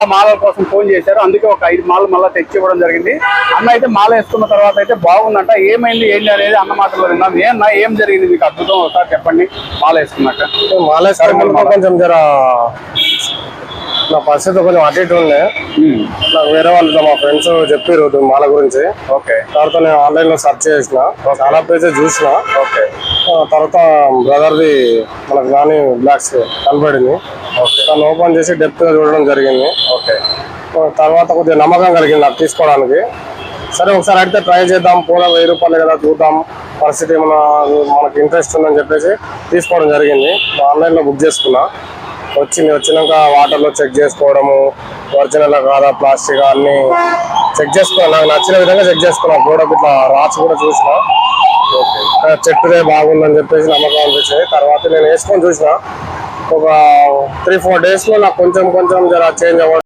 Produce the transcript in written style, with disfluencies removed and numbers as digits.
మాలల కోసం ఫోన్ చేశారు. అందుకే ఒక 5 మాలలు మళ్ళీ తెచ్చి ఇవ్వడం జరిగింది. అన్న అయితే మాల వేసుకున్న తర్వాత అయితే బాగుందంట. ఏమైంది ఏంటి అనేది అన్న మాటలో విన్నాం. ఏం జరిగింది మీకు అద్భుతం ఒకసారి చెప్పండి. మాల వేసుకున్నాక మాల వేసుకున్నాక కొంచెం జర నా పరిస్థితి కొంచెం అటు ఇటు ఉండే. నాకు వేరే వాళ్ళు మా ఫ్రెండ్స్ చెప్పారు మాల గురించి. ఓకే. తర్వాత నేను ఆన్లైన్ లో సెర్చ్ చేసిన, చాలా పేజెస్ చూసిన. ఓకే. తర్వాత బ్రదర్ది మనకు కానీ బ్లాక్స్ కనపడింది. దాన్ని ఓపెన్ చేసి డెప్త్ గా చూడడం జరిగింది. ఓకే. తర్వాత కొద్దిగా నమ్మకం కలిగింది నాకు తీసుకోవడానికి. సరే ఒకసారి అడిగితే ట్రై చేద్దాం, పోలా 1000 రూపాయలు కదా చూద్దాం, పరిస్థితి ఏమన్నా మనకి ఇంట్రెస్ట్ ఉందని చెప్పేసి తీసుకోవడం జరిగింది. ఆన్లైన్ లో బుక్ చేసుకున్నా. వచ్చినాక వాటర్ లో చెక్ చేసుకోవడము, ఒరిజినల్ కాదా ప్లాస్టిక్ అన్ని చెక్ చేసుకున్నా. నాకు నచ్చిన విధంగా చెక్ చేసుకున్నా. కూడా ఇట్లా రాసి కూడా చూసిన. చెట్టుదే బాగుందని చెప్పేసి నమ్మకం అనిపించింది. తర్వాత నేను వేసుకొని చూసిన. ఒక 3-4 డేస్ లో నాకు కొంచెం జర చేంజ్ అవ్వడం